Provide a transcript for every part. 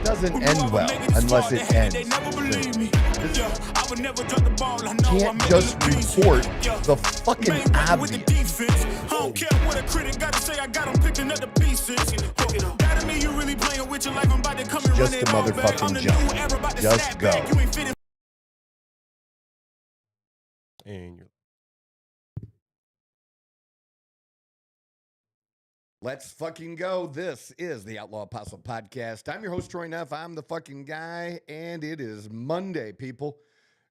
doesn't end well unless it ends. Can't just report the fucking obvious. I don't care what a critic got to say, I got them picking up the pieces. That to me, you really playing with your life. I'm about to come and Just run a it all back. I'm motherfucking the jump. new era, about to Just snap go. back. You ain't fitting. And you're Let's fucking go. This is the Outlaw Apostle Podcast. I'm your host, Troy Neff. I'm the fucking guy, and it is Monday, people.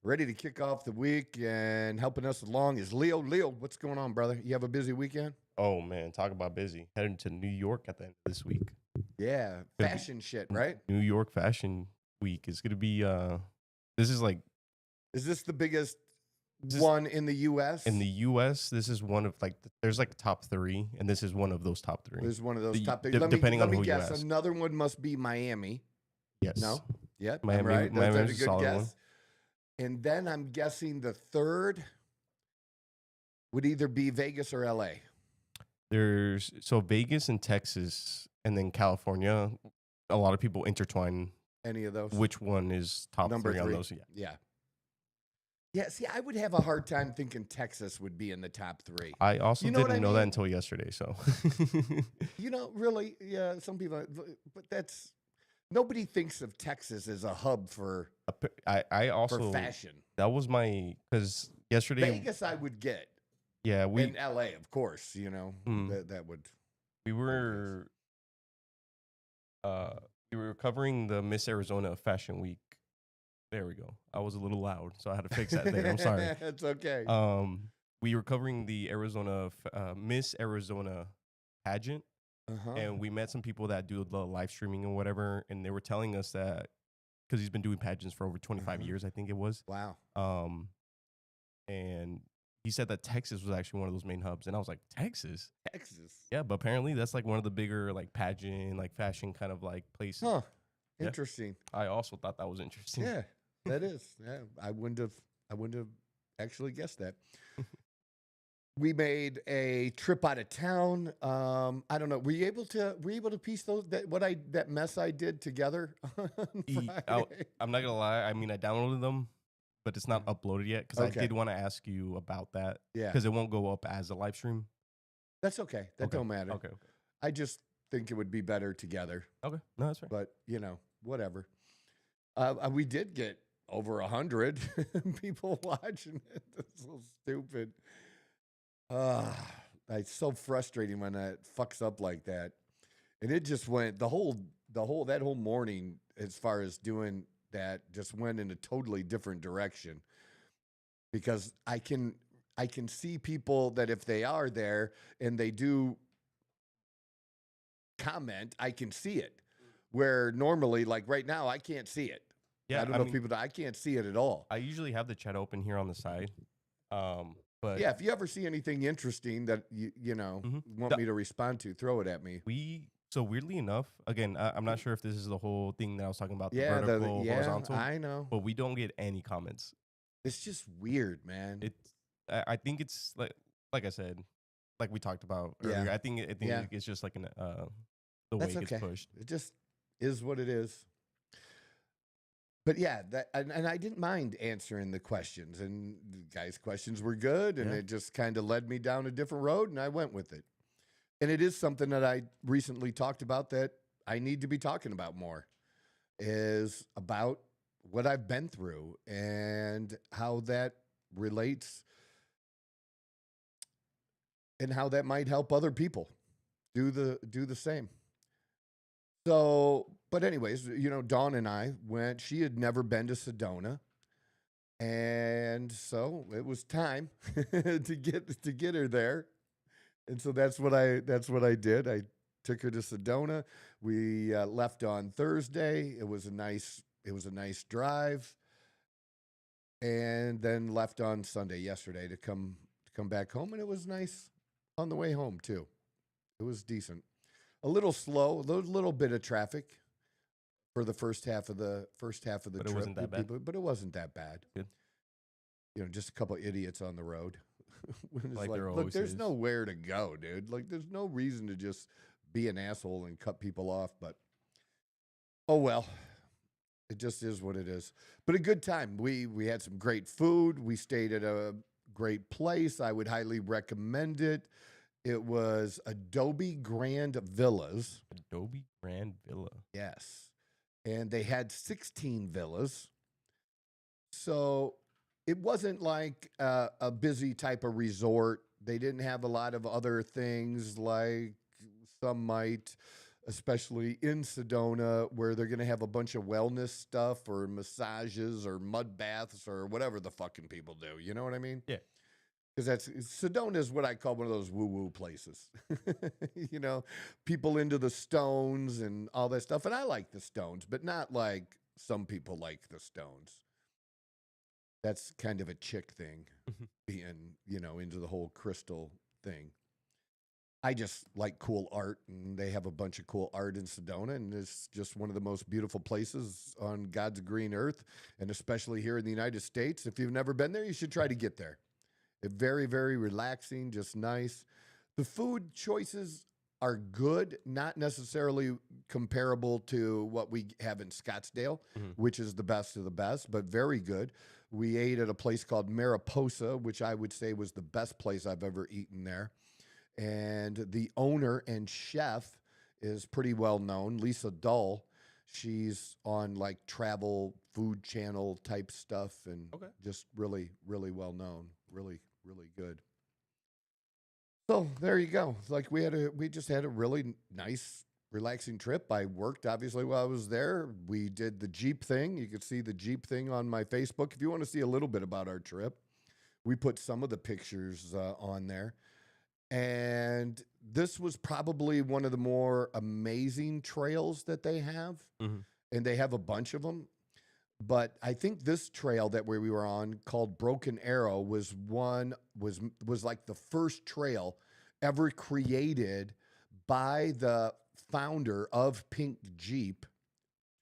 Ready to kick off the week, and helping us along is Leo. Leo, what's going on, brother? You have a busy weekend? oh man, talk about busy. Heading to New York at the end of this week. Yeah, fashion shit, right? New York Fashion Week is gonna be this is like Is this the biggest This is- one in the U.S.? in the US, this is one of like there's like top 3, and this is one of those top 3. There's one of those The- top. depending let on me who you guess. ask. Another one must be Miami. Yes. No? Yeah, Miami- I'm right. Miami That's is a a good solid guess. one. And then I'm guessing the third would either be Vegas or L.A. There's Vegas and Texas and then California. A lot of people intertwine Any of those? which one is top Number 3 on 3? those. Yeah. Yeah. Yeah, see, I would have a hard time thinking Texas would be in the top 3. I also You know what didn't I know that mean? until yesterday. So You know, really, yeah, some people, but that's, nobody thinks of Texas as a hub for I also fashion. that was my because yesterday Vegas, I would get. yeah In LA, of course, you know, Mm. that would. we were covering the Miss Arizona Fashion Week. There we go. I was a little loud, so I had to fix that there. I'm sorry. It's okay. We were covering the Miss Arizona pageant, Uh-huh. and we met some people that do the live streaming and whatever, and they were telling us that because he's been doing pageants for over 25 Uh-huh. years, I think it was. Wow. And he said that Texas was actually one of those main hubs, and I was like, Texas? Texas. Yeah, but apparently that's like one of the bigger like pageant, like fashion kind of like places. Huh. Yeah. Interesting. I also thought that was interesting. Yeah, that is. Yeah, I wouldn't have actually guessed that. We made a trip out of town. I don't know. Were you able to piece that mess I did together on Friday? I'm not gonna lie. I mean, I downloaded them, but it's not uploaded yet because Okay. I did want to ask you about that. Yeah. Because it won't go up as a live stream. That's okay. That Okay. don't matter. Okay. I just think it would be better together. Okay. No, that's fair. But you know, whatever. We did get over 100 people watching it. That's so stupid. It's so frustrating when that fucks up like that. And it just went that whole morning as far as doing that just went in a totally different direction. Because I can see people that if they are there and they do comment, I can see it. Where normally, like right now, I can't see it. Yeah, I don't know if people. I can't see it at all. I usually have the chat open here on the side. But Yeah, if you ever see anything interesting that you know want The- me to respond to, throw it at me. so weirdly enough, again, I'm not sure if this is the whole thing that I was talking about, the Yeah, vertical, horizontal, I know. but we don't get any comments. It's just weird, man. I think it's like I said, like we talked about Yeah. earlier. I think Yeah. it's just like the way That's it okay. gets pushed. It just is what it is. But yeah, and I didn't mind answering the questions, and the guys' questions were good, and Yeah. it just kind of led me down a different road, and I went with it. And it is something that I recently talked about that I need to be talking about more, is about what I've been through and how that relates and how that might help other people do the same. So, but anyways, you know, Dawn and I went. She had never been to Sedona, and so it was time to get her there. And so that's what I did. I took her to Sedona. We left on Thursday. It was a nice drive, and then left on Sunday yesterday to come back home. And it was nice on the way home too. It was decent. A little slow, a little bit of traffic for the first half of the trip. But it wasn't that bad? But it wasn't that bad. Good. You know, just a couple idiots on the road. When it's Like there look, always there's is. nowhere to go, dude. Like, there's no reason to just be an asshole and cut people off. But oh well, It just is what it is. But a good time. We had some great food. We stayed at a great place. I would highly recommend it. It was Adobe Grand Villas. Adobe Grand Villa. Yes. And they had 16 villas. So it wasn't like a busy type of resort. They didn't have a lot of other things like some might, especially in Sedona, where they're going to have a bunch of wellness stuff or massages or mud baths or whatever the fucking people do. You know what I mean? Yeah. Because Sedona is what I call one of those woo-woo places. You know, people into the stones and all that stuff. And I like the stones, but not like some people like the stones. That's kind of a chick thing, being, you know, into the whole crystal thing. I just like cool art, and they have a bunch of cool art in Sedona, and it's just one of the most beautiful places on God's green earth, and especially here in the United States. If you've never been there, you should try to get there. It's very, very relaxing, just nice. The food choices are good, not necessarily comparable to what we have in Scottsdale, which is the best of the best, but very good. We ate at a place called Mariposa, which I would say was the best place I've ever eaten there. And the owner and chef is pretty well known, Lisa Dull. She's on like travel food channel type stuff, and just really, really well known. Really, really good. So there you go. Like we just had a really nice, relaxing trip. I worked obviously while I was there. We did the Jeep thing. You can see the Jeep thing on my Facebook. If you want to see a little bit about our trip, we put some of the pictures on there. And this was probably one of the more amazing trails that they have. And they have a bunch of them. But I think this trail that we were on, called Broken Arrow, was like the first trail ever created by the founder of Pink Jeep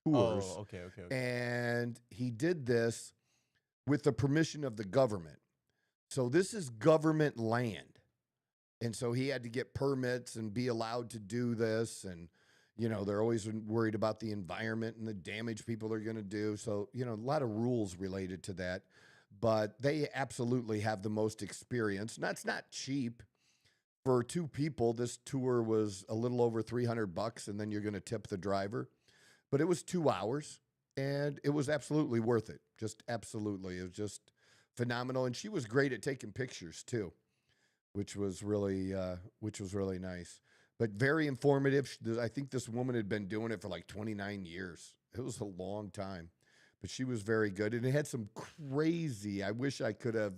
Tours. Oh, okay. And he did this with the permission of the government. So this is government land. And so he had to get permits and be allowed to do this. And, you know, they're always worried about the environment and the damage people are going to do. So, you know, a lot of rules related to that. But they absolutely have the most experience. And that's not cheap. For two people, this tour was a little over $300, and then you're going to tip the driver. But it was 2 hours, and it was absolutely worth it. Just absolutely. It was just phenomenal. And she was great at taking pictures, too, which was really nice. But very informative. I think this woman had been doing it for like 29 years. It was a long time. But she was very good. And it had some crazy, I wish I could have,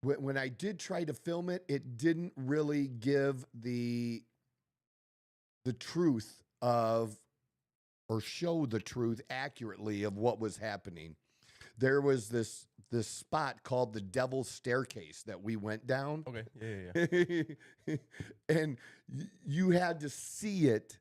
when I did try to film it, it didn't really give the truth of, or show the truth accurately of what was happening. There was this spot called the Devil's Staircase that we went down. Okay, yeah. And you had to see it,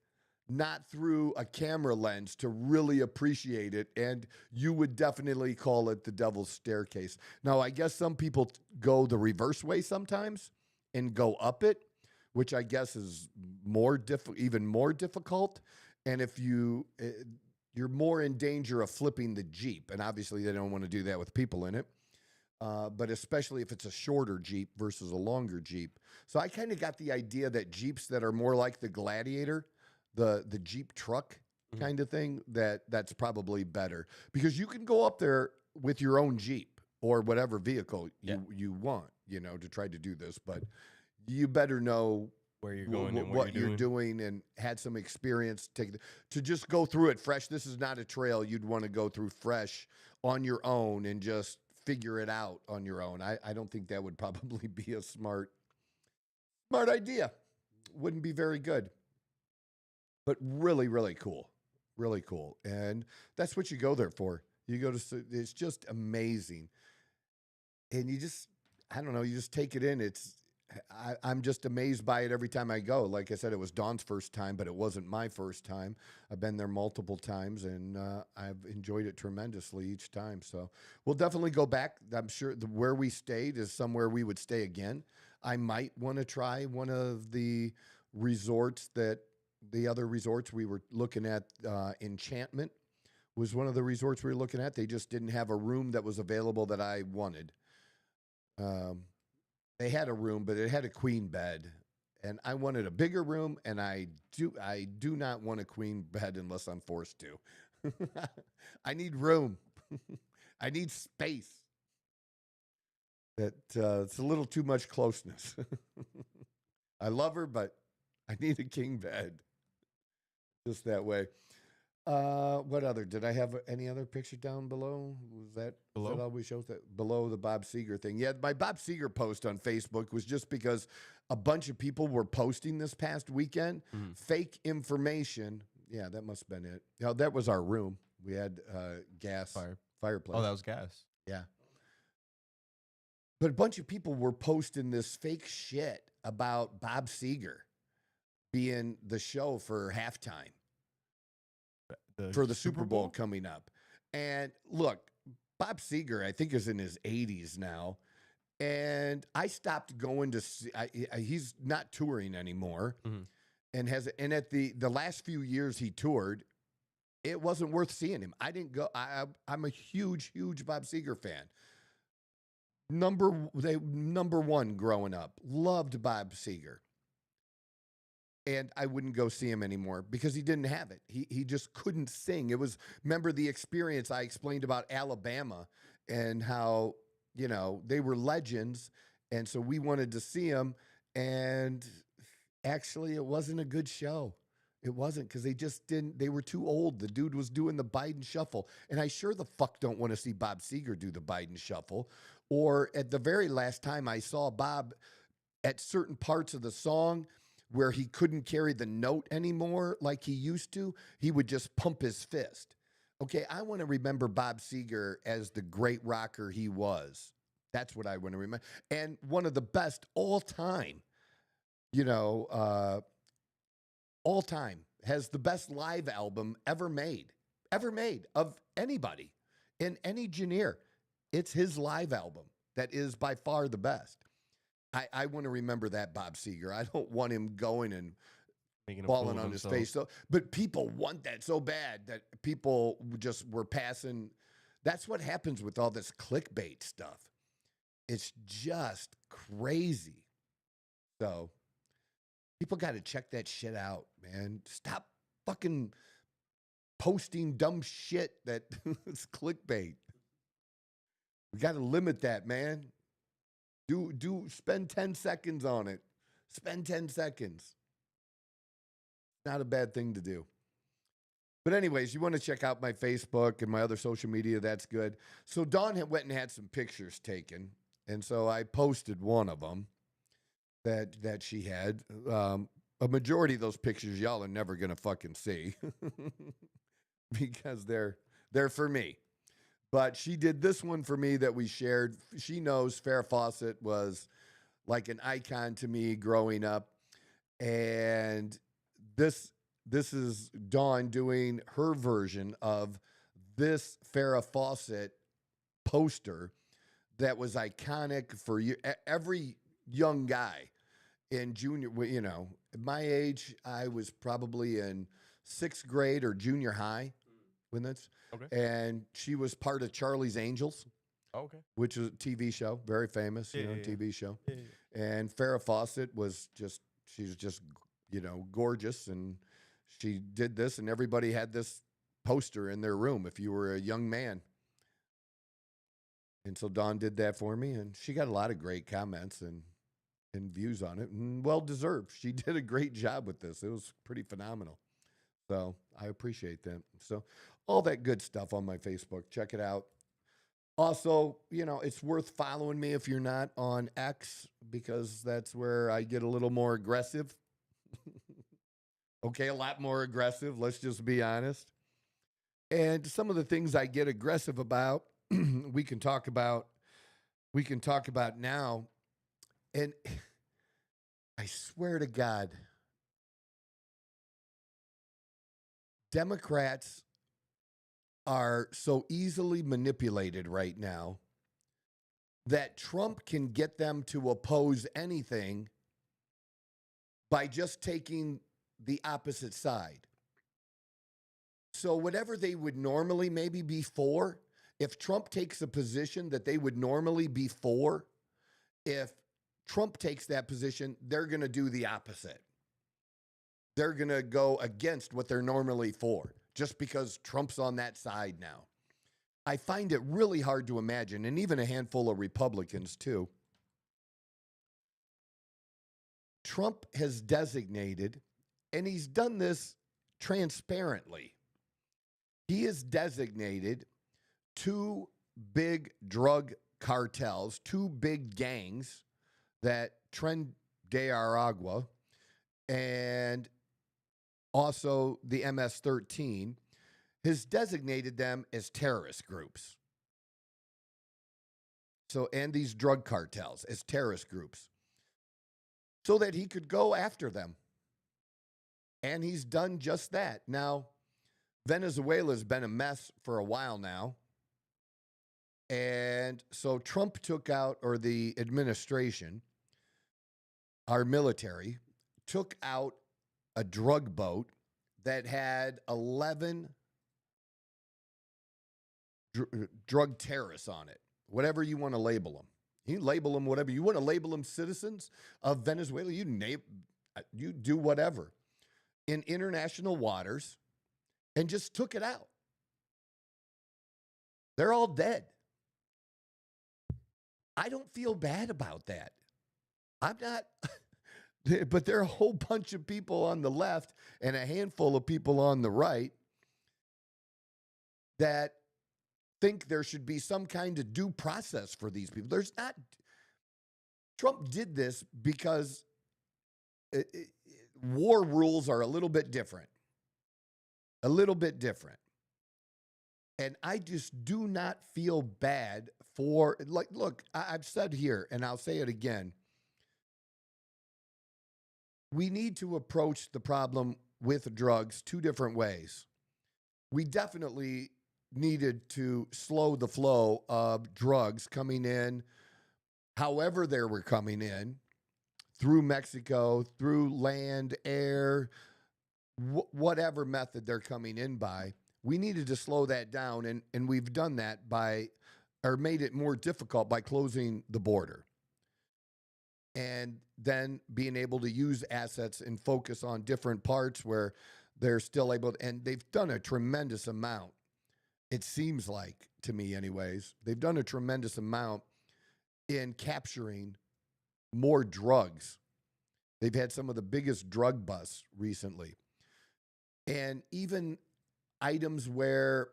not through a camera lens, to really appreciate it. And you would definitely call it the Devil's Staircase. Now, I guess some people go the reverse way sometimes and go up it, which I guess is even more difficult. And if you're more in danger of flipping the Jeep. And obviously they don't want to do that with people in it. But especially if it's a shorter Jeep versus a longer Jeep. So I kind of got the idea that Jeeps that are more like the Gladiator, the Jeep truck kind of thing, that's probably better. Because you can go up there with your own Jeep or whatever vehicle you want, you know, to try to do this. But you better know where you're going and what you're doing, and had some experience to just go through it fresh. This is not a trail you'd want to go through fresh on your own and just figure it out on your own. I don't think that would probably be a smart idea. Wouldn't be very good. But really, really cool. Really cool. And that's what you go there for. You go to, it's just amazing. And you just, I don't know, you just take it in. I'm just amazed by it every time I go. Like I said, it was Dawn's first time, but it wasn't my first time. I've been there multiple times, and I've enjoyed it tremendously each time. So we'll definitely go back. I'm sure where we stayed is somewhere we would stay again. I might want to try one of the other resorts we were looking at. Enchantment was one of the resorts we were looking at. They just didn't have a room that was available that I wanted. They had a room, but it had a queen bed, and I wanted a bigger room, and I do not want a queen bed unless I'm forced to. I need room. I need space. It's a little too much closeness. I love her, but I need a king bed. Just that way. What other? Did I have any other picture down below? Was that all we showed? That below the Bob Seger thing? Yeah, my Bob Seger post on Facebook was just because a bunch of people were posting this past weekend fake information. Yeah, that must have been it. No, that was our room. We had gas fireplace. Oh, that was gas. Yeah. But a bunch of people were posting this fake shit about Bob Seger being the show for halftime. For the Super Bowl coming up. And look, Bob Seger, I think, is in his 80s now. And I stopped going to see, he's not touring anymore. And at the last few years he toured, it wasn't worth seeing him. I didn't go. I'm a huge Bob Seger fan. Number one growing up. Loved Bob Seger. And I wouldn't go see him anymore because he didn't have it. He just couldn't sing. It was, remember the experience I explained about Alabama and how, you know, they were legends. And so we wanted to see him. And actually, it wasn't a good show. It wasn't, because they were too old. The dude was doing the Biden shuffle. And I sure the fuck don't want to see Bob Seger do the Biden shuffle. Or at the very last time I saw Bob at certain parts of the song, where he couldn't carry the note anymore like he used to, he would just pump his fist. Okay, I want to remember Bob Seger as the great rocker he was. That's what I want to remember. And one of the best all time, all time, has the best live album ever made of anybody in any genre. It's his live album that is by far the best. I want to remember that Bob Seger. I don't want him going and falling on his face. So, but people want that so bad that people just were passing. That's what happens with all this clickbait stuff. It's just crazy. So people got to check that shit out, man. Stop fucking posting dumb shit that is clickbait. We got to limit that, man. Spend 10 seconds on it. Spend 10 seconds. Not a bad thing to do. But anyways, you want to check out my Facebook and my other social media, that's good. So Dawn went and had some pictures taken. And so I posted one of them that she had. A majority of those pictures y'all are never going to fucking see. Because they're for me. But she did this one for me that we shared. She knows Farrah Fawcett was like an icon to me growing up. And this is Dawn doing her version of this Farrah Fawcett poster that was iconic for you. Every young guy in junior, at my age, I was probably in 6th grade or junior high when that's. Okay. And she was part of Charlie's Angels, which is a TV show, very famous, TV show. Yeah. And Farrah Fawcett she's just, gorgeous. And she did this, and everybody had this poster in their room if you were a young man. And so Dawn did that for me, and she got a lot of great comments and views on it, and well-deserved. She did a great job with this. It was pretty phenomenal. So I appreciate that. So all that good stuff on my Facebook. Check it out. Also, it's worth following me if you're not on X, because that's where I get a little more aggressive. Okay, a lot more aggressive. Let's just be honest. And some of the things I get aggressive about, we can talk about now. And I swear to God, Democrats are so easily manipulated right now that Trump can get them to oppose anything by just taking the opposite side. So whatever they would normally maybe be for, if Trump takes a position that they would normally be for, if Trump takes that position, they're going to do the opposite. They're going to go against what they're normally for just because Trump's on that side now. I find it really hard to imagine, and even a handful of Republicans too. Trump has designated, and he's done this transparently, he has designated two big drug cartels, two big gangs that Tren de Aragua and also the MS-13, has designated them as terrorist groups. So, and these drug cartels as terrorist groups, so that he could go after them. And he's done just that. Now, Venezuela's been a mess for a while now. And so Trump took out, or the administration, our military, took out a drug boat that had 11 drug terrorists on it, whatever you want to label them. You label them whatever. You want to label them citizens of Venezuela, you do whatever. In international waters, and just took it out. They're all dead. I don't feel bad about that. I'm not, but there are a whole bunch of people on the left and a handful of people on the right that think there should be some kind of due process for these people. There's not. Trump did this because war rules are a little bit different. A little bit different. And I just do not feel bad for, like, look, I've said here, and I'll say it again. We need to approach the problem with drugs two different ways. We definitely needed to slow the flow of drugs coming in, however they were coming in, through Mexico, through land, air, whatever method they're coming in by. We needed to slow that down, and we've done that by, or made it more difficult by closing the border. And then being able to use assets and focus on different parts where they're still able to, and they've done a tremendous amount. It seems like, to me anyways, they've done a tremendous amount in capturing more drugs. They've had some of the biggest drug busts recently. And even items where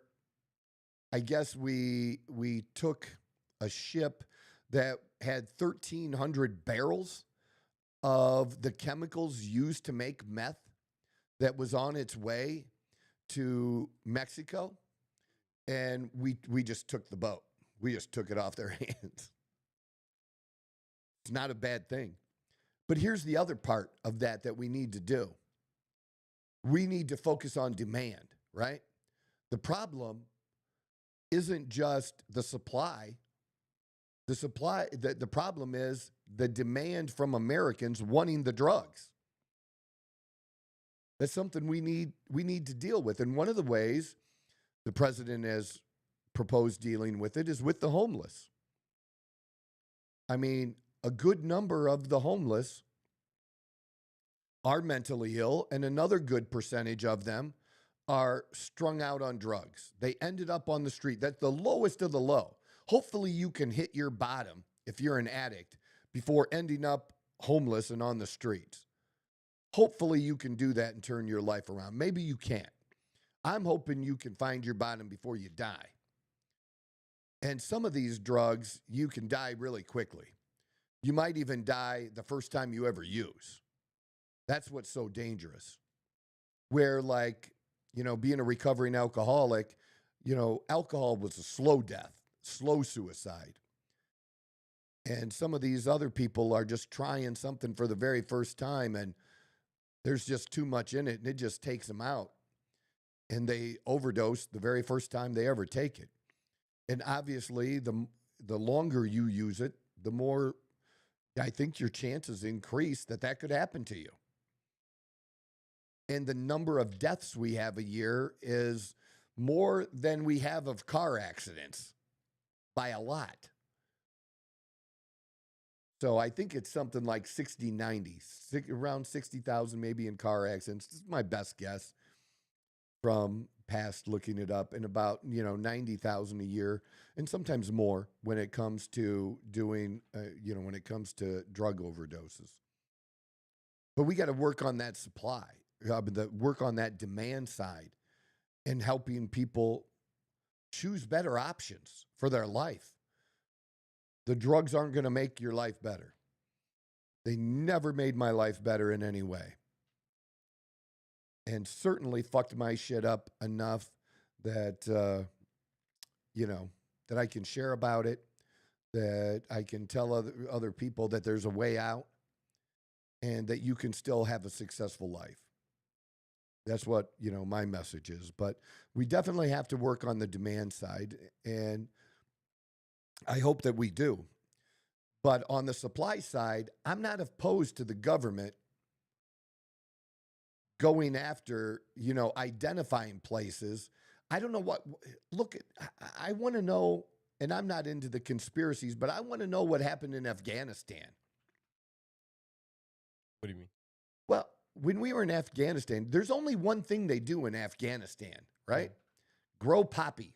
I guess we took a ship that had 1,300 barrels of the chemicals used to make meth that was on its way to Mexico. And we just took the boat. We just took it off their hands. It's not a bad thing. But here's the other part of that we need to do. We need to focus on demand, right? The problem isn't just the supply. The problem is the demand from Americans wanting the drugs. That's something we need to deal with. And one of the ways the president has proposed dealing with it is with the homeless. I mean, a good number of the homeless are mentally ill, and another good percentage of them are strung out on drugs. They ended up on the street. That's the lowest of the low. Hopefully you can hit your bottom if you're an addict before ending up homeless and on the streets. Hopefully you can do that and turn your life around. Maybe you can't. I'm hoping you can find your bottom before you die. And some of these drugs, you can die really quickly. You might even die the first time you ever use. That's what's so dangerous. Where, like, you know, being a recovering alcoholic, you know, alcohol was a slow death, slow suicide. And some of these other people are just trying something for the very first time, and there's just too much in it, and it just takes them out. And they overdose the very first time they ever take it. And obviously, the longer you use it, the more I think your chances increase that could happen to you. And the number of deaths we have a year is more than we have of car accidents by a lot. So I think it's something like 60, 90, around 60,000 maybe in car accidents. This is my best guess from past looking it up, and about 90,000 a year, and sometimes more when it comes to doing when it comes to drug overdoses. But we got to work on that supply, work on that demand side, and helping people choose better options for their life. The drugs aren't going to make your life better. They never made my life better in any way. And certainly fucked my shit up enough that, that I can share about it, that I can tell other people that there's a way out, and that you can still have a successful life. That's what, my message is. But we definitely have to work on the demand side, and I hope that we do. But on the supply side, I'm not opposed to the government going after, identifying places. I don't know what, I want to know, and I'm not into the conspiracies, but I want to know what happened in Afghanistan. What do you mean? Well, when we were in Afghanistan, there's only one thing they do in Afghanistan, right? Grow poppy.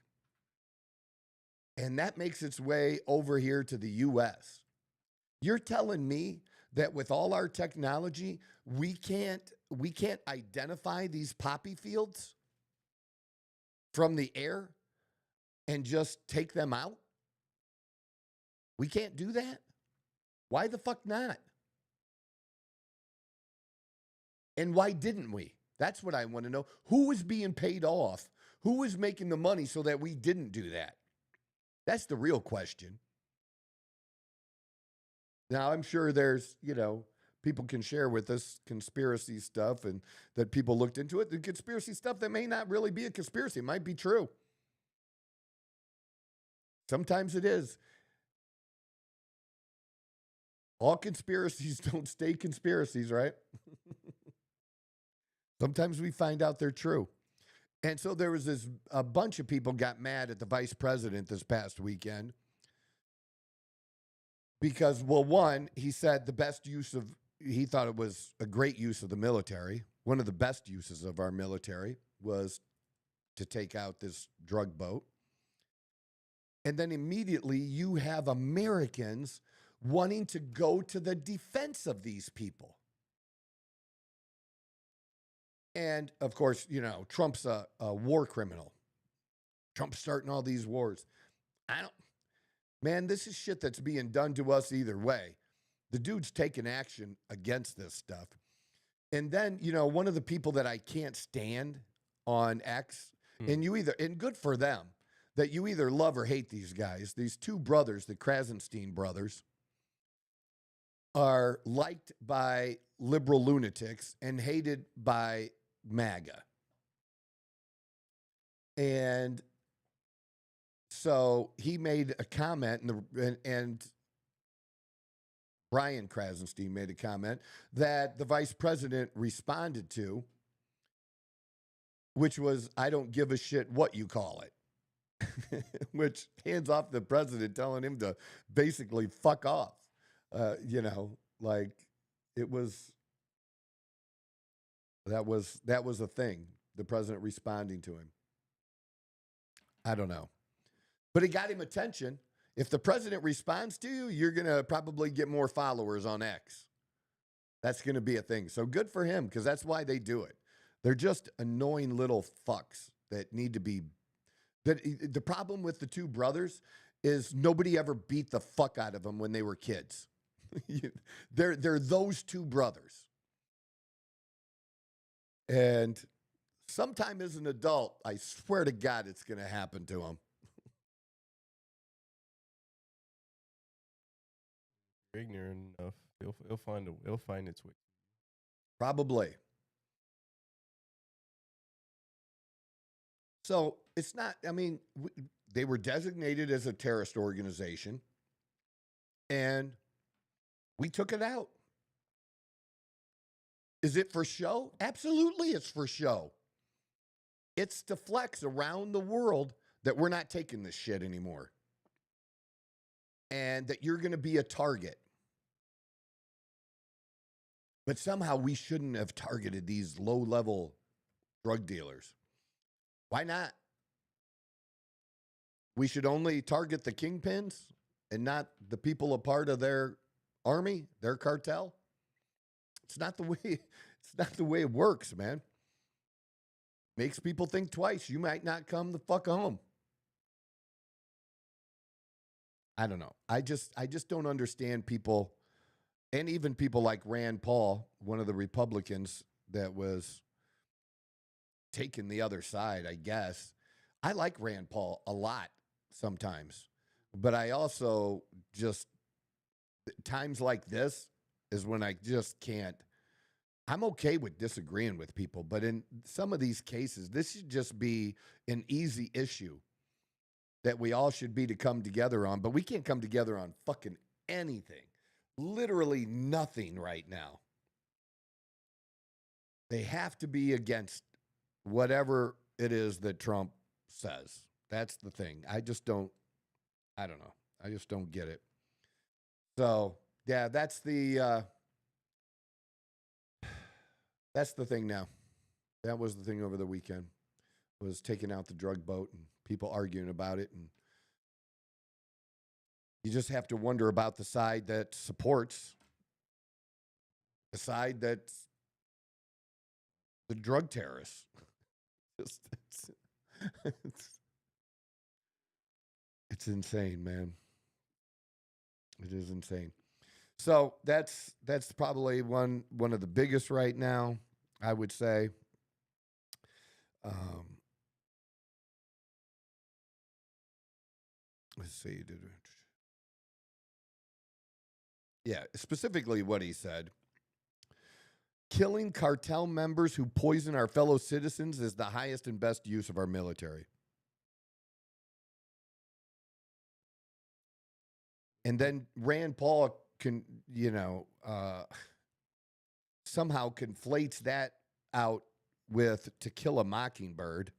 And that makes its way over here to the U.S. You're telling me that with all our technology, we can't identify these poppy fields from the air and just take them out? We can't do that? Why the fuck not? And why didn't we? That's what I want to know. Who was being paid off? Who was making the money so that we didn't do that? That's the real question. Now, I'm sure there's, people can share with us conspiracy stuff and that people looked into it. The conspiracy stuff that may not really be a conspiracy. It might be true. Sometimes it is. All conspiracies don't stay conspiracies, right? Sometimes we find out they're true. And so there was a bunch of people got mad at the vice president this past weekend because, well, one, he said he thought it was a great use of the military. One of the best uses of our military was to take out this drug boat. And then immediately you have Americans wanting to go to the defense of these people. And, of course, Trump's a war criminal. Trump's starting all these wars. Man, this is shit that's being done to us either way. The dude's taking action against this stuff. And then, one of the people that I can't stand on X, and good for them, that you either love or hate these guys. These two brothers, the Krasenstein brothers, are liked by liberal lunatics and hated by MAGA. And so he made a comment, and Brian Krasenstein made a comment that the vice president responded to, which was, "I don't give a shit what you call it," which hands off the president telling him to basically fuck off. It was, that was a thing, the president responding to him. I don't know. But it got him attention. If the president responds to you, you're going to probably get more followers on X. That's going to be a thing. So good for him, because that's why they do it. They're just annoying little fucks that need to be. The problem with the two brothers is nobody ever beat the fuck out of them when they were kids. They're those two brothers. And sometime as an adult, I swear to God, it's going to happen to them. You're ignorant enough. It'll find its way. Probably. So it's not, they were designated as a terrorist organization, and we took it out. Is it for show? Absolutely, it's for show. It's to flex around the world that we're not taking this shit anymore. And that you're going to be a target. But somehow we shouldn't have targeted these low-level drug dealers. Why not? We should only target the kingpins and not the people a part of their army, their cartel. It's not the way it works, man. Makes people think twice. You might not come the fuck home. I don't know. I just don't understand people, and even people like Rand Paul, one of the Republicans that was taking the other side, I guess. I like Rand Paul a lot sometimes, but I also just, times like this is when I just can't. I'm okay with disagreeing with people, but in some of these cases, this should just be an easy issue that we all should be to come together on, but we can't come together on fucking anything. Literally nothing right now. They have to be against whatever it is that Trump says. That's the thing. I don't know. I just don't get it. So, yeah, that's the thing now. That was the thing over the weekend, was taking out the drug boat and people arguing about it. And you just have to wonder about the side that supports the side that's the drug terrorists. It's insane, man. It is insane. So that's probably one of the biggest right now, I would say. Let's see. Yeah, specifically what he said. Killing cartel members who poison our fellow citizens is the highest and best use of our military. And then Rand Paul somehow conflates that out with To Kill a Mockingbird.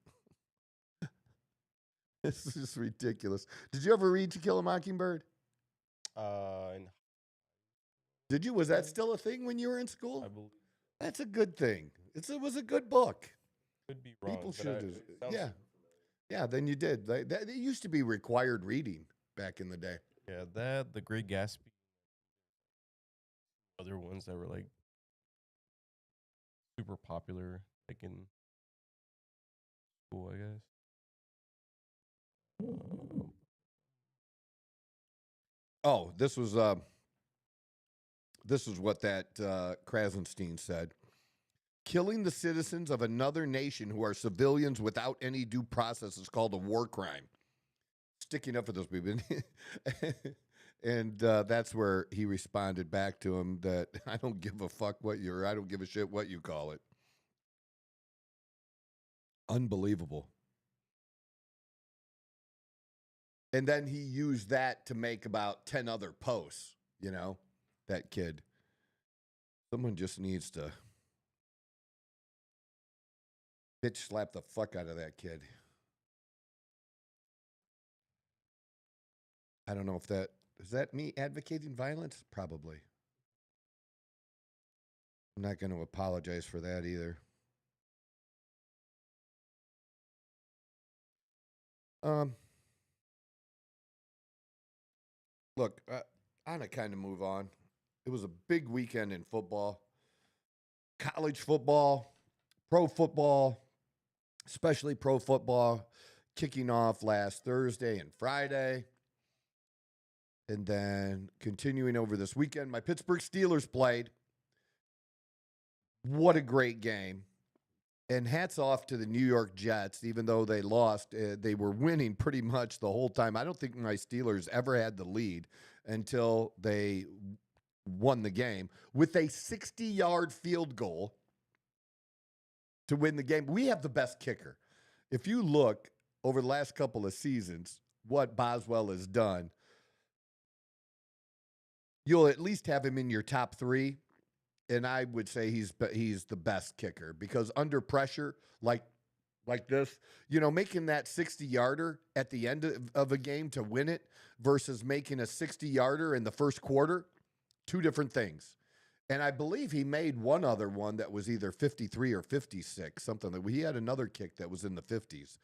This is ridiculous. Did you ever read To Kill a Mockingbird? Did you? Was that still a thing when you were in school? I believe. That's a good thing. It was a good book. Could be wrong. People should. Yeah. Yeah, then you did. It used to be required reading back in the day. Yeah, that, The Great Gatsby, other ones that were like super popular, like in school, I guess. Oh, this was what that Krasenstein said. Killing the citizens of another nation who are civilians without any due process is called a war crime. Sticking up for those people. And that's where he responded back to him that I don't give a fuck I don't give a shit what you call it. Unbelievable. And then he used that to make about 10 other posts, that kid. Someone just needs to bitch slap the fuck out of that kid. I don't know if is that me advocating violence? Probably. I'm not going to apologize for that either. Look, I'm going to kind of move on. It was a big weekend in football. College football, pro football, especially pro football, kicking off last Thursday and Friday. And then continuing over this weekend, my Pittsburgh Steelers played. What a great game. And hats off to the New York Jets. Even though they lost, they were winning pretty much the whole time. I don't think my Steelers ever had the lead until they won the game with a 60-yard field goal to win the game. We have the best kicker. If you look over the last couple of seasons, what Boswell has done, you'll at least have him in your top three. and I would say he's the best kicker because under pressure, like this, making that 60-yarder at the end of a game to win it versus making a 60-yarder in the first quarter, two different things. And I believe he made one other one that was either 53 or 56, something like he had another kick that was in the 50s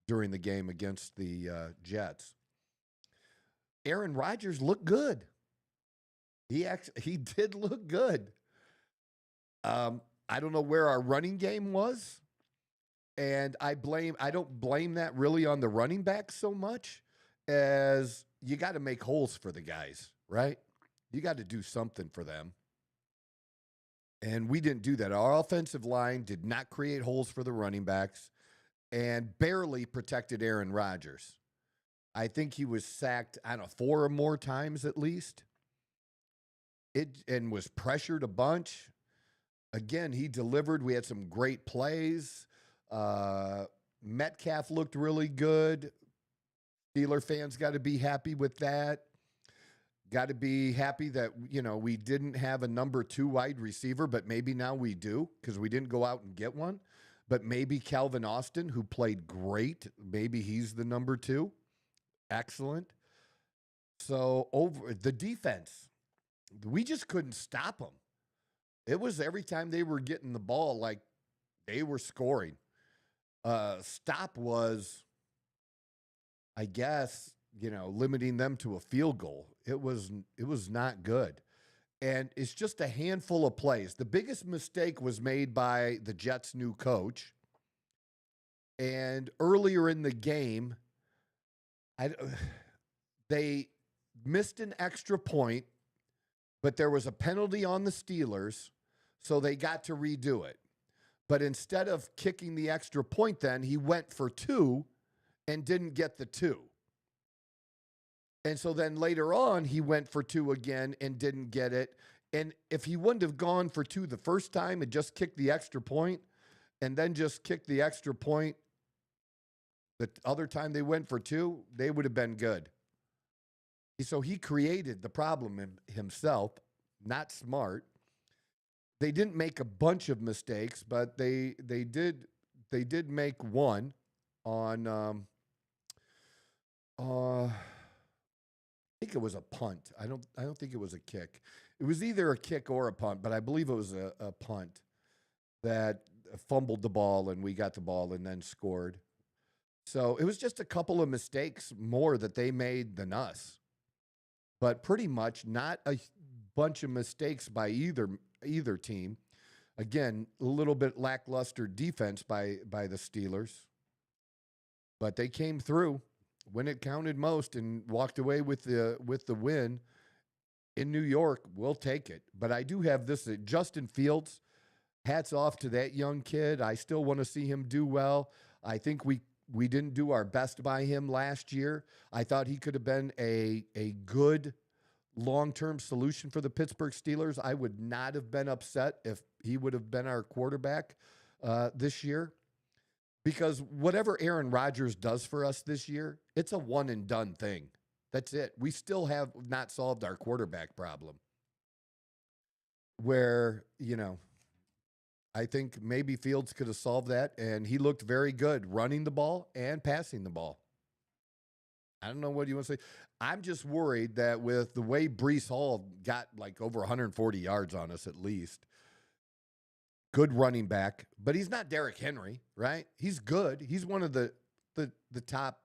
during the game against the Jets. Aaron Rodgers looked good. He did look good. I don't know where our running game was. And I don't blame that really on the running back so much as you got to make holes for the guys, right? You got to do something for them. And we didn't do that. Our offensive line did not create holes for the running backs and barely protected Aaron Rodgers. I think he was sacked, 4 or more times at least. And was pressured a bunch. Again, he delivered. We had some great plays. Metcalf looked really good. Steeler fans got to be happy with that. Got to be happy that, we didn't have a number 2 wide receiver, but maybe now we do because we didn't go out and get one. But maybe Calvin Austin, who played great, maybe he's the number 2. Excellent. So over the defense, we just couldn't stop them. It was every time they were getting the ball, like they were scoring. Stop was, I guess, limiting them to a field goal. It was not good. And it's just a handful of plays. The biggest mistake was made by the Jets' new coach. And earlier in the game, they missed an extra point, but there was a penalty on the Steelers, so they got to redo it. But instead of kicking the extra point then, he went for 2 and didn't get the 2. And so then later on, he went for 2 again and didn't get it. And if he wouldn't have gone for 2 the first time and just kicked the extra point and then just kicked the extra point the other time they went for 2, they would have been good. So he created the problem himself, not smart. They didn't make a bunch of mistakes, but they did make one on I think it was a punt. I don't think it was a kick. It was either a kick or a punt, but I believe it was a punt that fumbled the ball and we got the ball and then scored. So it was just a couple of mistakes more that they made than us. But pretty much not a bunch of mistakes by either team. Again, a little bit lackluster defense by the Steelers. But they came through when it counted most and walked away with the win in New York. We'll take it. But I do have this, Justin Fields, hats off to that young kid. I still want to see him do well. I think we didn't do our best by him last year. I thought he could have been a good long-term solution for the Pittsburgh Steelers. I would not have been upset if he would have been our quarterback this year. Because whatever Aaron Rodgers does for us this year, it's a one-and-done thing. That's it. We still have not solved our quarterback problem. Where, I think maybe Fields could have solved that, and he looked very good running the ball and passing the ball. I don't know what you want to say. I'm just worried that with the way Breece Hall got like over 140 yards on us at least, good running back, but he's not Derrick Henry, right? He's good. He's one of the top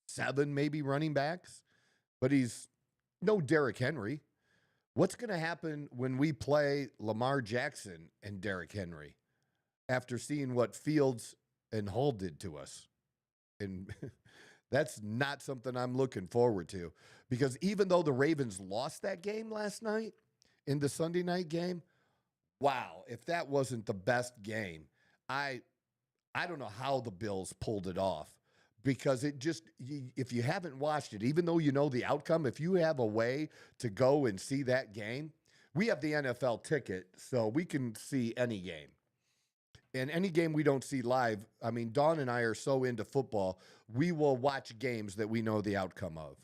7 maybe running backs, but he's no Derrick Henry. What's going to happen when we play Lamar Jackson and Derrick Henry after seeing what Fields and Hall did to us? And that's not something I'm looking forward to, because even though the Ravens lost that game last night in the Sunday night game, wow, if that wasn't the best game, I don't know how the Bills pulled it off. Because it just, if you haven't watched it, even though you know the outcome, if you have a way to go and see that game, we have the NFL ticket, so we can see any game. And any game we don't see live, I mean, Dawn and I are so into football, we will watch games that we know the outcome of.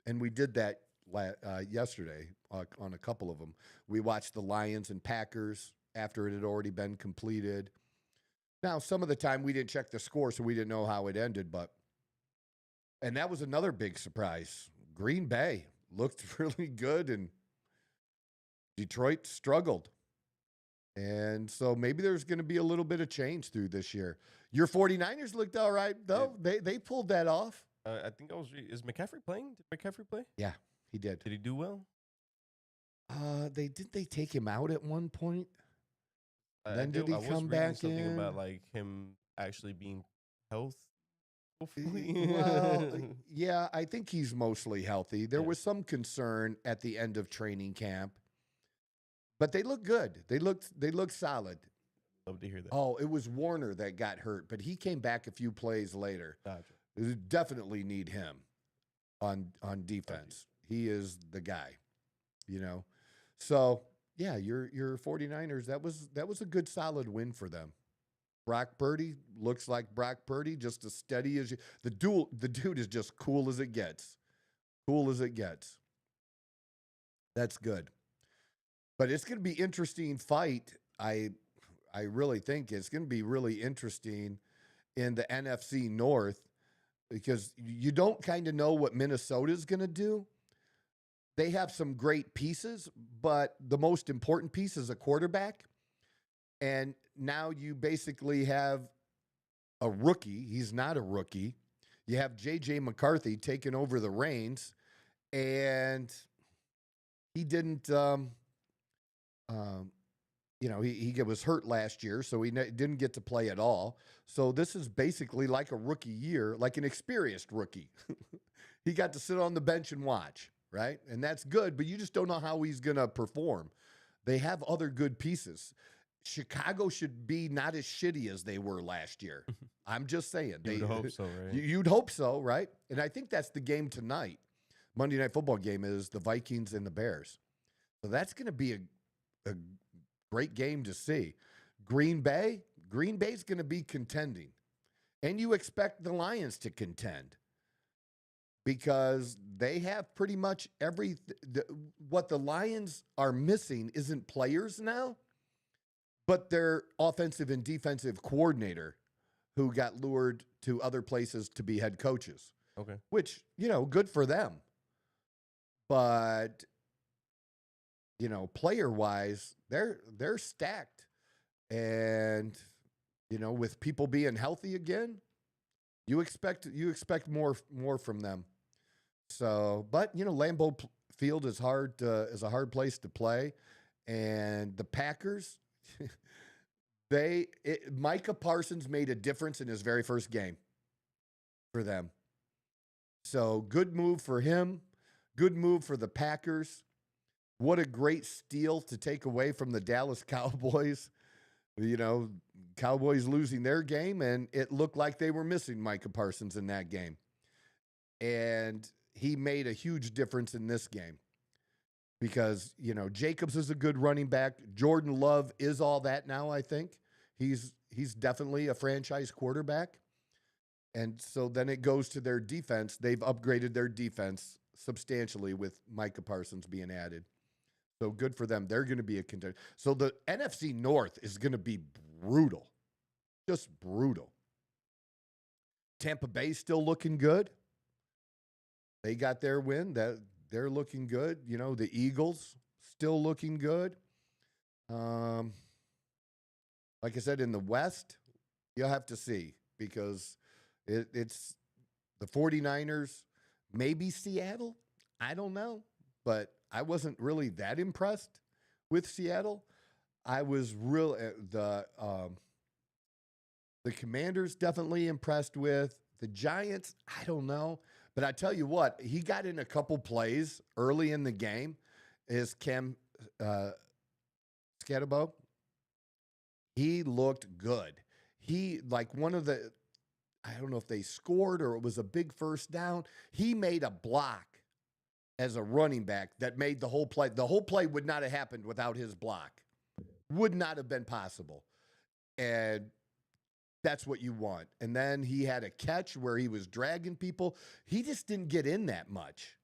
And we did that yesterday on a couple of them. We watched the Lions and Packers after it had already been completed. Now, some of the time we didn't check the score, so we didn't know how it ended, and that was another big surprise. Green Bay looked really good, and Detroit struggled. And so maybe there's going to be a little bit of change through this year. Your 49ers looked all right, though. Yeah. They pulled that off. I think is McCaffrey playing? Did McCaffrey play? Yeah, he did. Did he do well? They take him out at one point. Then did he come back in? About like him actually being healthy. Well, yeah, I think he's mostly healthy. There was some concern at the end of training camp, but they look good. They looked solid. Love to hear that. Oh, it was Warner that got hurt, but he came back a few plays later. Gotcha. You definitely need him on defense. He is the guy, So, yeah, your 49ers, that was a good solid win for them. Brock Purdy looks like Brock Purdy, just as steady as you. The dude is just cool as it gets. Cool as it gets. That's good. But it's going to be interesting fight. I really think it's going to be really interesting in the NFC North because you don't kind of know what Minnesota's going to do. They have some great pieces, but the most important piece is a quarterback. And now you basically have a rookie. He's not a rookie. You have J.J. McCarthy taking over the reins, and he didn't, he was hurt last year, so he didn't get to play at all. So this is basically like a rookie year, like an experienced rookie. He got to sit on the bench and watch, right? And that's good, but you just don't know how he's going to perform. They have other good pieces. Chicago should be not as shitty as they were last year. I'm just saying. You'd hope so, right? You'd hope so, right? And I think that's the game tonight. Monday Night Football game is the Vikings and the Bears. So that's going to be a great game to see. Green Bay's going to be contending. And you expect the Lions to contend because they have pretty much what the Lions are missing isn't players now, but their offensive and defensive coordinator who got lured to other places to be head coaches. Okay. Which, good for them. But, player-wise, they're stacked. And, with people being healthy again, you expect more from them. So, but, Lambeau Field is a hard place to play. And the Packers, Micah Parsons made a difference in his very first game for them. So good move for him. Good move for the Packers. What a great steal to take away from the Dallas Cowboys. Cowboys losing their game, and it looked like they were missing Micah Parsons in that game. And he made a huge difference in this game. Because, Jacobs is a good running back. Jordan Love is all that now, I think. He's definitely a franchise quarterback. And so then it goes to their defense. They've upgraded their defense substantially with Micah Parsons being added. So good for them. They're going to be a contender. So the NFC North is going to be brutal. Just brutal. Tampa Bay still looking good. They got their win. They're looking good. The Eagles still looking good. Like I said, in the West, you'll have to see because it's the 49ers, maybe Seattle. I don't know. But I wasn't really that impressed with Seattle. I was the Commanders definitely impressed with. The Giants, I don't know. But I tell you what, he got in a couple plays early in the game. Is Cam Scatterbo? He looked good. He, like one of the, I don't know if they scored or it was a big first down. He made a block as a running back that made the whole play. The whole play would not have happened without his block. Would not have been possible. And that's what you want. And then he had a catch where he was dragging people. He just didn't get in that much.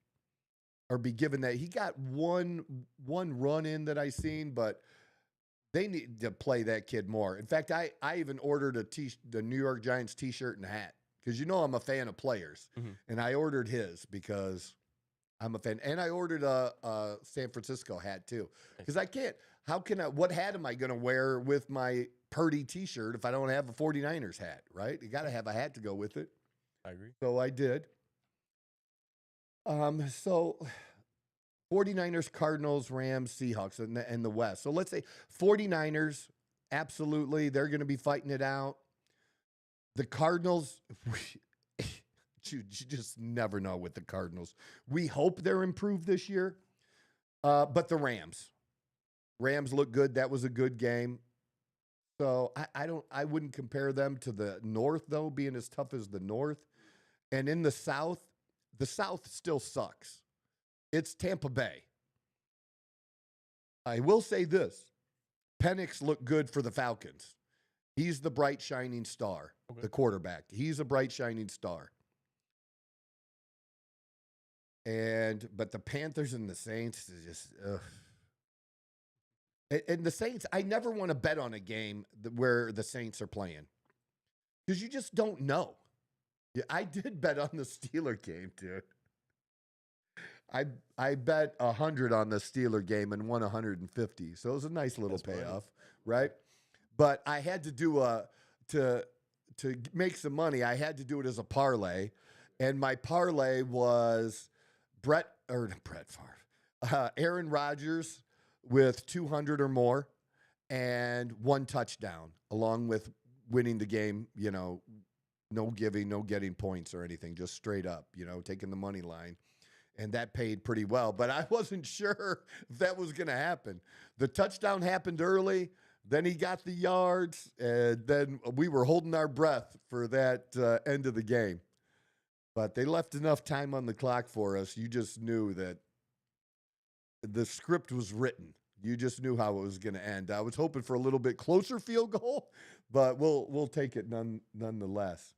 or be given that. He got one run in that I seen, but they need to play that kid more. In fact, I even ordered the New York Giants T-shirt and hat because I'm a fan of players, and I ordered his because I'm a fan, and I ordered a San Francisco hat too because I can't. What hat am I going to wear with my Purdy T-shirt if I don't have a 49ers hat, right? You got to have a hat to go with it. I agree. So I did. So 49ers, Cardinals, Rams, Seahawks, and the West. So let's say 49ers, absolutely, they're going to be fighting it out. The Cardinals, you just never know with the Cardinals. We hope they're improved this year, but the Rams look good. That was a good game. So I wouldn't compare them to the North, though, being as tough as the North. And in the South still sucks. It's Tampa Bay. I will say this. Penix looked good for the Falcons. He's the bright, shining star, the quarterback. He's a bright, shining star. But the Panthers and the Saints is just, ugh. And the Saints, I never want to bet on a game where the Saints are playing because you just don't know. Yeah, I did bet on the Steeler game, dude. I bet 100 on the Steeler game and won 150. So it was a nice little payoff, right? But I had to do to make some money. I had to do it as a parlay, and my parlay was Aaron Rodgers with 200 or more and 1 touchdown, along with winning the game. No getting points or anything, just straight up. Taking the money line. And that paid pretty well, but I wasn't sure if that was going to happen. The touchdown happened early, then he got the yards, and then we were holding our breath for that end of the game. But they left enough time on the clock for us. You just knew that the script was written. You just knew how it was going to end. I was hoping for a little bit closer field goal, but we'll take it nonetheless.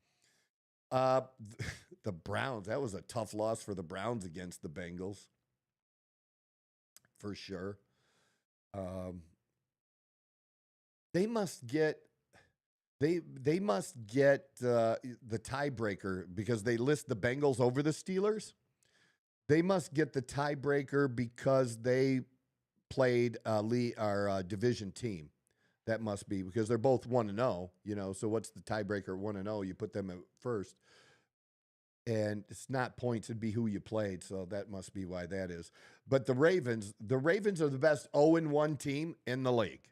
The Browns, that was a tough loss for the Browns against the Bengals, for sure. They must get the tiebreaker because they list the Bengals over the Steelers. They must get the tiebreaker because they played our division team. That must be because they're both 1-0, so what's the tiebreaker 1-0? You put them at first. And it's not points, it'd be who you played, so that must be why that is. But the Ravens are the best 0-1 team in the league.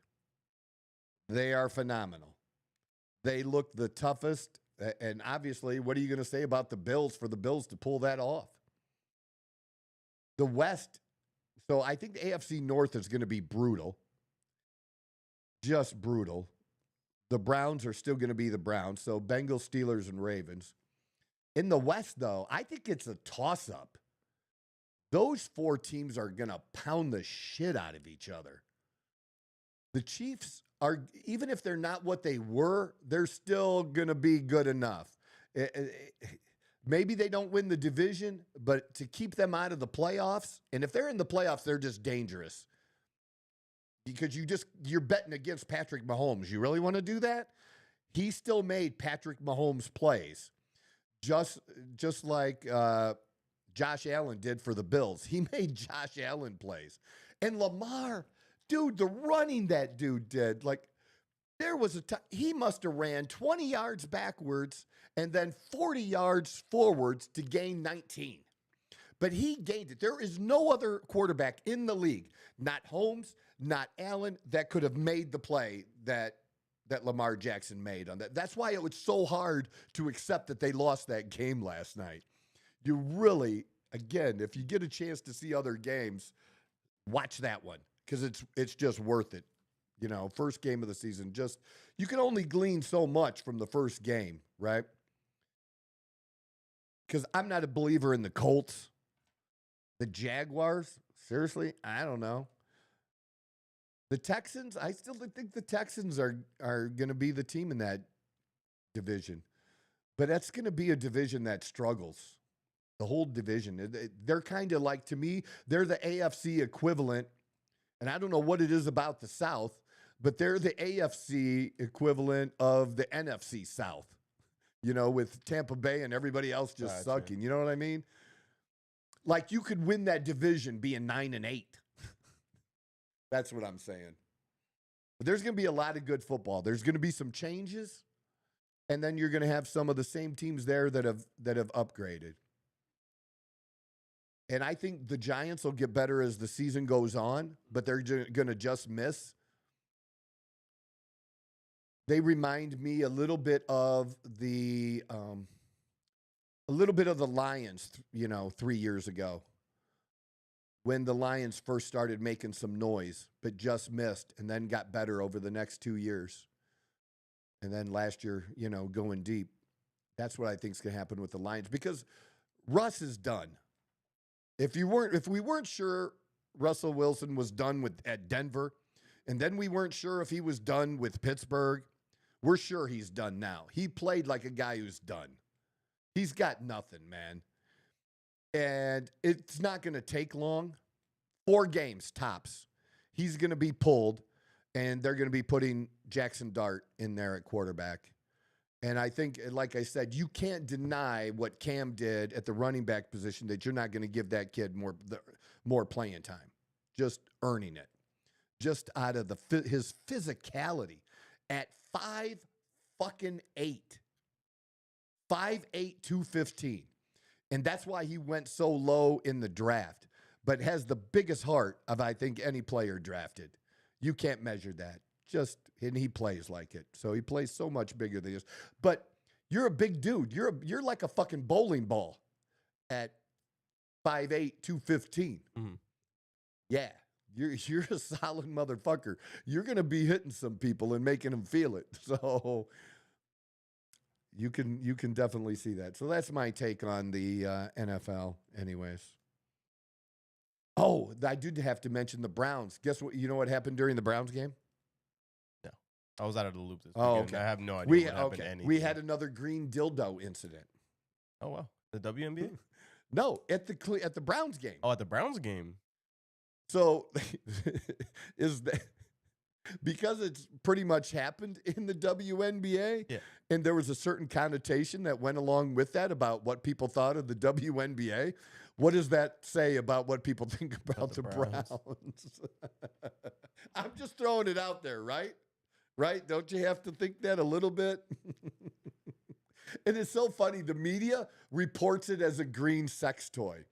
They are phenomenal. They look the toughest, and obviously, what are you going to say about the Bills for the Bills to pull that off? The West, so I think the AFC North is going to be brutal. Just brutal. The Browns are still going to be the Browns, so Bengals, Steelers, and Ravens. In the West, though, I think it's a toss-up. Those 4 teams are going to pound the shit out of each other. The Chiefs are, even if they're not what they were, they're still going to be good enough. Maybe they don't win the division, but to keep them out of the playoffs, and if they're in the playoffs, they're just dangerous. Because you're betting against Patrick Mahomes. You really want to do that? He still made Patrick Mahomes plays. Just like Josh Allen did for the Bills. He made Josh Allen plays. And Lamar, dude, the running that dude did, like, there was a time, he must have ran 20 yards backwards and then 40 yards forwards to gain 19. But he gained it. There is no other quarterback in the league, not Holmes, not Allen, that could have made the play that Lamar Jackson made on that. That's why it was so hard to accept that they lost that game last night. You really, again, if you get a chance to see other games, watch that one because it's just worth it. First game of the season, you can only glean so much from the first game, right? Because I'm not a believer in the Colts. The Jaguars, seriously, I don't know. The Texans, I still think the Texans are going to be the team in that division. But that's going to be a division that struggles. The whole division. They're kind of like, to me, they're the AFC equivalent. And I don't know what it is about the South, but they're the AFC equivalent of the NFC South, you know, with Tampa Bay and everybody else just sucking. You know what I mean? Like, you could win that division being 9-8. That's what I'm saying. But there's going to be a lot of good football. There's going to be some changes, and then you're going to have some of the same teams there that have upgraded. And I think the Giants will get better as the season goes on, but they're going to just miss. They remind me a little bit of the Lions, you know, 3 years ago, when the Lions first started making some noise, but just missed, and then got better over the next 2 years. And then last year, you know, going deep. That's what I think is going to happen with the Lions, because Russ is done. If we weren't sure Russell Wilson was done at Denver, and then we weren't sure if he was done with Pittsburgh, we're sure he's done now. He played like a guy who's done. He's got nothing, man. And it's not going to take long. 4 games tops. He's going to be pulled, and they're going to be putting Jackson Dart in there at quarterback. And I think, like I said, you can't deny what Cam did at the running back position, that you're not going to give that kid more playing time. Just earning it. Just out of his physicality at 5'8". 5'8", 215. And that's why he went so low in the draft, but has the biggest heart of, I think, any player drafted. You can't measure that. And he plays like it. So he plays so much bigger than this. But you're a big dude. You're like a fucking bowling ball at 5'8", 215. Mm-hmm. Yeah. You're a solid motherfucker. You're going to be hitting some people and making them feel it. So you can definitely see that. So that's my take on the NFL anyways. Oh, I did have to mention the Browns. Guess what? You know what happened during the Browns game? No. I was out of the loop this weekend. Okay. I have no idea what happened to anything. We had another green dildo incident. Oh, wow. The WNBA? No, at the Browns game. Oh, at the Browns game. So is that because it's pretty much happened in the WNBA, yeah, and there was a certain connotation that went along with that about what people thought of the WNBA. What does that say about what people think about the Browns? I'm just throwing it out there, right? Right? Don't you have to think that a little bit? And it's so funny. The media reports it as a green sex toy.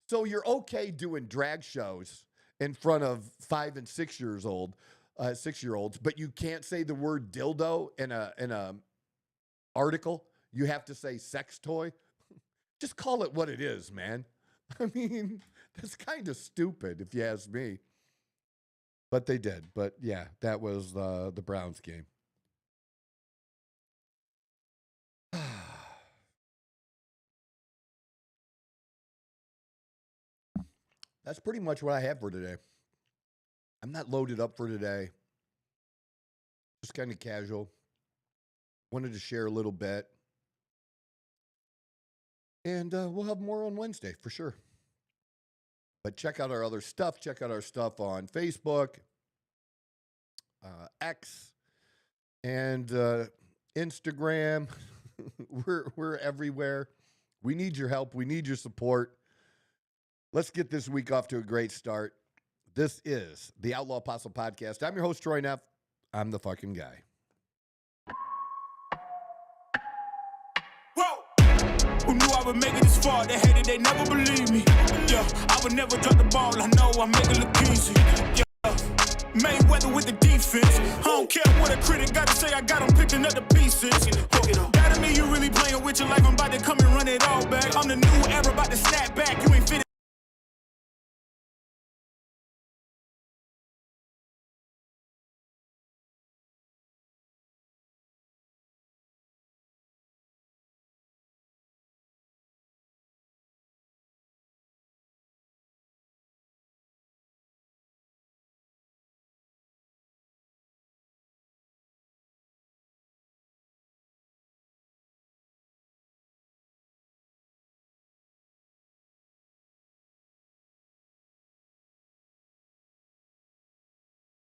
So you're okay doing drag shows in front of 5 and 6 years old, 6-year-olds, but you can't say the word dildo in a article. You have to say sex toy. Just call it what it is, man. I mean, that's kind of stupid if you ask me. But they did. But yeah, that was the Browns game. That's pretty much what I have for today. I'm not loaded up for today. Just kind of casual. Wanted to share a little bit. And we'll have more on Wednesday for sure. But check out our other stuff. Check out our stuff on Facebook, X, and Instagram. We're everywhere. We need your help. We need your support. Let's get this week off to a great start. This is the Outlaw Apostle Podcast. I'm your host, Troy Neff. I'm the fucking guy. Whoa! Who knew I would make it this far? They hated, they never believed me. Yeah, I would never drop the ball. I know I make it look easy. Yeah, Mayweather with the defense. I don't care what a critic got to say. I got them picking up the pieces. That to me, you really playing with your life. I'm about to come and run it all back. I'm the new era, about to snap back. You ain't fit.